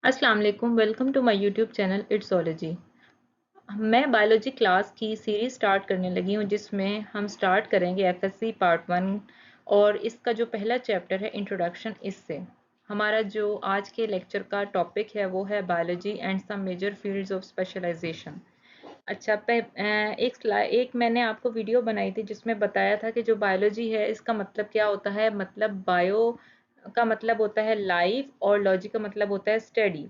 अस्सलाम वालेकुम, welcome to my YouTube channel Itsology. मैं बायोलॉजी क्लास की सीरीज स्टार्ट करने लगी हूँ जिसमें हम स्टार्ट करेंगे एफएससी पार्ट 1 और इसका जो पहला चैप्टर है इंट्रोडक्शन। इससे हमारा जो आज के लेक्चर का टॉपिक है वो है biology and some major fields of specialisation. अच्छा, एक मैंने आपको वीडियो बनाई थी जिसमें बताया था कि जो बायोलॉजी है इसका मतलब क्या होता है। मतलब बायो का मतलब होता है लाइफ और लॉजी का मतलब होता है स्टडी।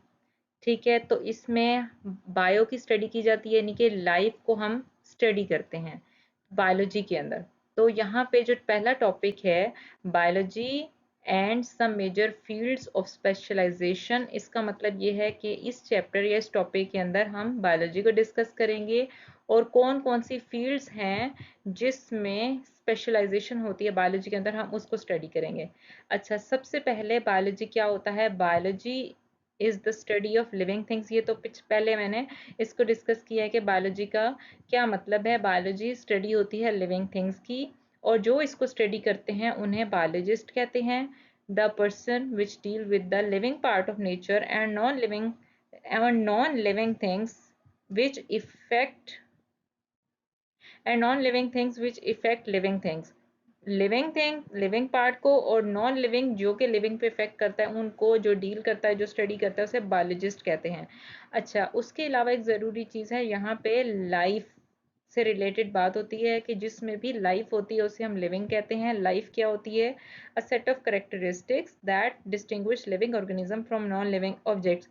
ठीक है, तो इसमें बायो की स्टडी की जाती है, यानी कि लाइफ को हम स्टडी करते हैं बायोलॉजी के अंदर। तो यहाँ पे जो पहला टॉपिक है biology and some major fields of specialisation, इसका मतलब ये है कि इस चैप्टर या इस टॉपिक के अंदर हम बायोलॉजी को डिस्कस करेंगे और कौन कौन सी फील्ड्स हैं जिसमें स्पेशलाइजेशन होती है बायोलॉजी के अंदर, हम उसको स्टडी करेंगे। अच्छा, सबसे पहले बायोलॉजी क्या होता है। Biology is the study of living things. ये तो पहले मैंने इसको डिस्कस किया है कि बायोलॉजी का क्या मतलब है। बायोलॉजी स्टडी होती है लिविंग थिंग्स की और जो इसको स्टडी करते हैं उन्हें बायोलॉजिस्ट कहते हैं। The person which deal with the living part of nature and non living things which effect living things. Living part को और नॉन लिविंग जो कि लिविंग पे इफेक्ट करता है उनको जो डील करता है, जो स्टडी करता है, उसे बायोलॉजिस्ट कहते हैं। अच्छा, उसके अलावा एक ज़रूरी चीज़ है यहाँ पे, लाइफ से रिलेटेड बात होती है कि जिसमें भी लाइफ होती है उसे हम लिविंग कहते हैं। लाइफ क्या होती है? A set of characteristics that distinguish living organism from non living objects.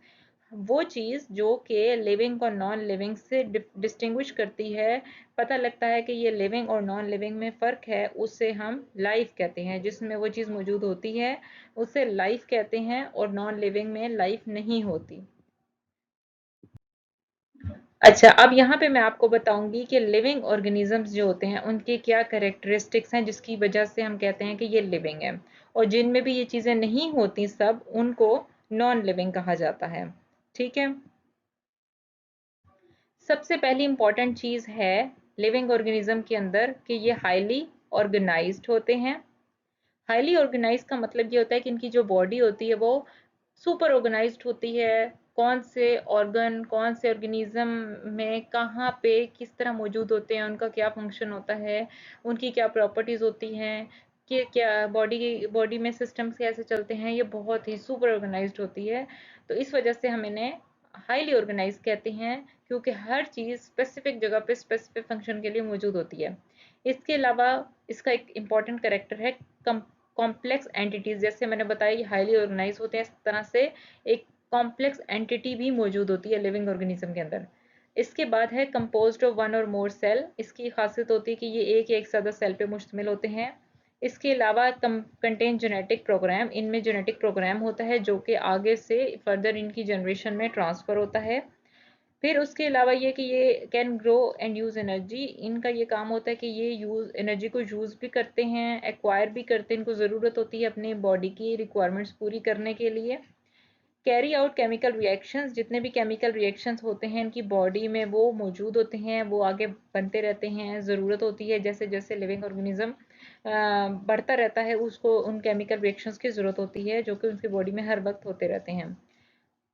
वो चीज़ जो कि लिविंग और नॉन लिविंग से डिस्टिंग्विश करती है, पता लगता है कि ये लिविंग और नॉन लिविंग में फ़र्क है, उसे हम लाइफ कहते हैं। जिसमें वो चीज़ मौजूद होती है उसे लाइफ कहते हैं और नॉन लिविंग में लाइफ नहीं होती। अच्छा, अब यहाँ पे मैं आपको बताऊंगी कि लिविंग ऑर्गेनिजम्स जो होते हैं उनके क्या कैरेक्टरिस्टिक्स हैं जिसकी वजह से हम कहते हैं कि ये लिविंग है, और जिनमें भी ये चीज़ें नहीं होती सब उनको नॉन लिविंग कहा जाता है। ठीक है, सबसे पहली इंपॉर्टेंट चीज़ है लिविंग ऑर्गेनिज्म के अंदर कि ये हाईली ऑर्गेनाइज्ड होते हैं। हाईली ऑर्गेनाइज्ड का मतलब ये होता है कि इनकी जो बॉडी होती है वो सुपर ऑर्गेनाइज्ड होती है। कौन से ऑर्गन, कौन से ऑर्गेनिज्म में कहाँ पे किस तरह मौजूद होते हैं, उनका क्या फंक्शन होता है, उनकी क्या प्रॉपर्टीज़ होती हैं, कि क्या बॉडी में सिस्टम्स कैसे चलते हैं, ये बहुत ही सुपर ऑर्गेनाइज्ड होती है। तो इस वजह से हम इन्हें हाईली ऑर्गेनाइज कहते हैं, क्योंकि हर चीज़ स्पेसिफिक जगह पे स्पेसिफिक फंक्शन के लिए मौजूद होती है। इसके अलावा इसका एक इम्पॉर्टेंट करेक्टर है कॉम्प्लेक्स एंटिटीज। जैसे मैंने बताया ये हाईली ऑर्गेनाइज होते हैं, इस तरह से एक कॉम्प्लेक्स एंटिटी भी मौजूद होती है लिविंग ऑर्गेनिज्म के अंदर। इसके बाद है कंपोज्ड ऑफ वन और मोर सेल। इसकी खासियत होती है कि ये एक या एक से ज़्यादा सेल पे मुश्तमिल होते हैं। इसके अलावा कंटेन जेनेटिक प्रोग्राम, इनमें जेनेटिक प्रोग्राम होता है जो कि आगे से फर्दर इनकी जनरेशन में ट्रांसफ़र होता है। फिर उसके अलावा ये कि ये can grow and use energy. इनका ये काम होता है कि ये यूज़ एनर्जी को यूज़ भी करते हैं, एक्वायर भी करते हैं। इनको ज़रूरत होती है अपनी बॉडी की रिक्वायरमेंट्स पूरी करने के लिए। कैरी आउट केमिकल रिएक्शंस, जितने भी केमिकल रिएक्शंस होते हैं इनकी बॉडी में वो मौजूद होते हैं, वो आगे बनते रहते हैं। ज़रूरत होती है जैसे जैसे लिविंग ऑर्गेनिज्म बढ़ता रहता है उसको उन केमिकल रिएक्शंस की ज़रूरत होती है जो कि उसकी बॉडी में हर वक्त होते रहते हैं।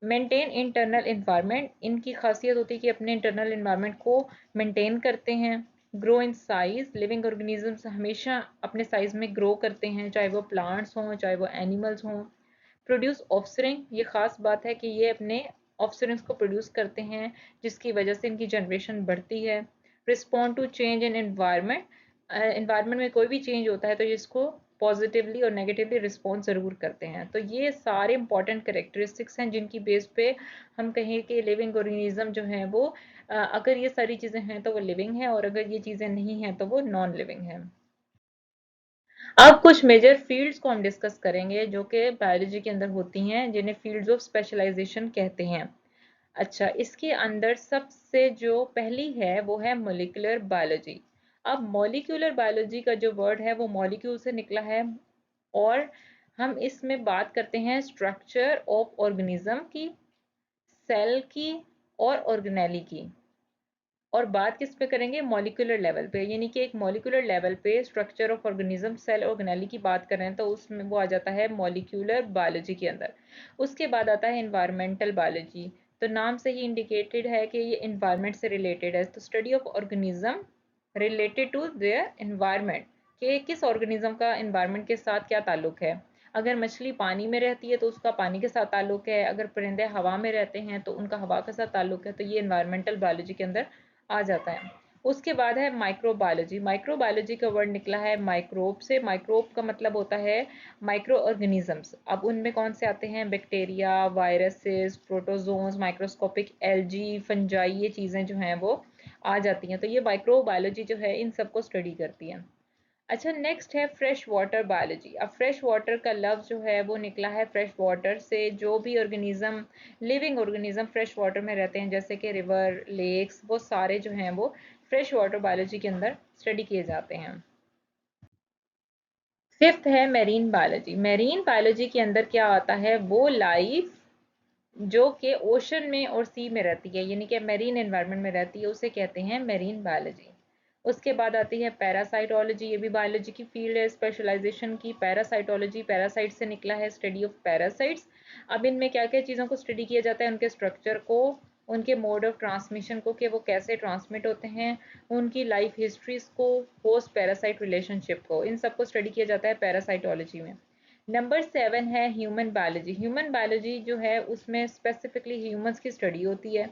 मेंटेन इंटरनल इन्वायरमेंट, इनकी खासियत होती है कि अपने इंटरनल इन्वायरमेंट को मेंटेन करते हैं। Grow in size, living organisms हमेशा अपने साइज में ग्रो करते हैं, चाहे वो प्लांट्स हों चाहे वो एनिमल्स हों। प्रोड्यूस ऑफस्प्रिंग, ये खास बात है कि ये अपने ऑफस्प्रिंग्स को प्रोड्यूस करते हैं जिसकी वजह से इनकी जनरेशन बढ़ती है। Respond to change in environment, environment में कोई भी चेंज होता है तो इसको पॉजिटिवली और नेगेटिवली रिस्पॉन्स ज़रूर करते हैं। तो ये सारे इंपॉर्टेंट करेक्टरिस्टिक्स हैं जिनकी बेस पे हम कहें कि लिविंग ऑर्गेनिज्म जो है वो अगर ये सारी चीज़ें हैं तो वो लिविंग है, और अगर ये चीज़ें नहीं हैं तो वो नॉन लिविंग है। अब कुछ मेजर फील्ड्स को हम डिस्कस करेंगे जो कि बायोलॉजी के अंदर होती हैं, जिन्हें फील्ड्स ऑफ स्पेशलाइजेशन कहते हैं। अच्छा, इसके अंदर सबसे जो पहली है वो है मॉलिक्यूलर बायोलॉजी। अब मॉलिक्यूलर बायोलॉजी का जो वर्ड है वो मॉलिक्यूल से निकला है, और हम इसमें बात करते हैं स्ट्रक्चर ऑफ ऑर्गेनिज्म की, सेल की और ऑर्गेनेली की। और बात किस पे करेंगे, मॉलिक्यूलर लेवल पे, यानी कि एक मॉलिक्यूलर लेवल पे structure of organism, cell organelle की बात करें तो उसमें वो आ जाता है मॉलिक्यूलर बायोलॉजी के अंदर। उसके बाद आता है इन्वायरमेंटल बायोलॉजी। तो नाम से ही इंडिकेटेड है कि ये इन्वायरमेंट से रिलेटेड है। तो study of organism related to their environment, कि किस ऑर्गेनिज्म का इन्वायरमेंट के साथ क्या ताल्लुक है। अगर मछली पानी में रहती है तो उसका पानी के साथ ताल्लुक है, अगर परिंदे हवा में रहते हैं तो उनका हवा के साथ ताल्लुक है। तो ये इन्वायरमेंटल बायोलॉजी के अंदर आ जाता है। उसके बाद है माइक्रोबायोलॉजी। माइक्रोबायोलॉजी का वर्ड निकला है माइक्रोब से। माइक्रोब का मतलब होता है माइक्रो ऑर्गेनिजम्स। अब उनमें कौन से आते हैं, bacteria, viruses, protozoans, microscopic algae, fungi, ये चीज़ें जो हैं वो आ जाती हैं। तो ये माइक्रोबायोलॉजी जो है इन सबको स्टडी करती है। अच्छा, नेक्स्ट है फ्रेश वाटर बायोलॉजी। अब फ्रेश वाटर का लफ्ज़ जो है वो निकला है फ्रेश वाटर से। जो भी organism, living organism fresh water में रहते हैं, जैसे कि रिवर, लेक्स, वो सारे जो हैं वो फ्रेश वाटर बायोलॉजी के अंदर स्टडी किए जाते हैं। फिफ्थ है मेरीन बायोलॉजी। मेरीन बायोलॉजी के अंदर क्या आता है, वो लाइफ जो कि ओशन में और सी में रहती है, यानी कि मेरीन एनवायरनमेंट में रहती है, उसे कहते हैं मेरीन बायोलॉजी। उसके बाद आती है पैरासाइटोलॉजी। ये भी बायोलॉजी की फील्ड है स्पेशलाइजेशन की। पैरासाइटोलॉजी, पैरासाइट से निकला है, स्टडी ऑफ पैरासाइट्स। अब इनमें क्या क्या चीज़ों को स्टडी किया जाता है, उनके स्ट्रक्चर को, उनके मोड ऑफ ट्रांसमिशन को, कि वो कैसे ट्रांसमिट होते हैं, उनकी लाइफ हिस्ट्रीज को, होस्ट पैरासाइट रिलेशनशिप को, इन सबको स्टडी किया जाता है पैरासाइटोलॉजी में। नंबर 7 है ह्यूमन बायोलॉजी। ह्यूमन बायोलॉजी जो है उसमें स्पेसिफिकली ह्यूमंस की स्टडी होती है।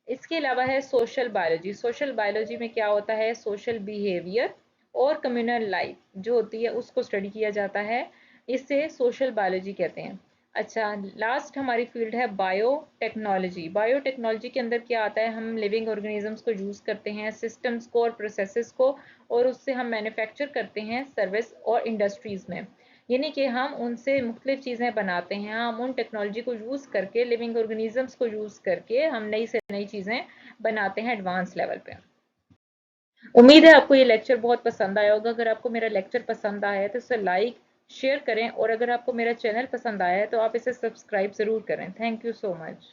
इसके अलावा है सोशल बायोलॉजी। सोशल बायोलॉजी में क्या होता है, सोशल बिहेवियर और कम्युनल लाइफ जो होती है उसको स्टडी किया जाता है, इसे सोशल बायोलॉजी कहते हैं। अच्छा, लास्ट हमारी फील्ड है बायोटेक्नोलॉजी। बायोटेक्नोलॉजी के अंदर क्या आता है, हम लिविंग ऑर्गेनिजम्स को यूज करते हैं, सिस्टम्स को और प्रोसेसेस को, और उससे हम मैन्युफैक्चर करते हैं सर्विस और इंडस्ट्रीज में, यानी कि हम उनसे मुख्तलिफ चीज़ें बनाते हैं। हम उन टेक्नोलॉजी को यूज़ करके, लिविंग ऑर्गेनिजम्स को यूज़ करके हम नई से नई चीज़ें बनाते हैं एडवांस लेवल पे। उम्मीद है आपको ये लेक्चर बहुत पसंद आया होगा। अगर आपको मेरा लेक्चर पसंद आया है तो इसे लाइक, शेयर करें, और अगर आपको मेरा चैनल पसंद आया है तो आप इसे सब्सक्राइब ज़रूर करें। Thank you so much.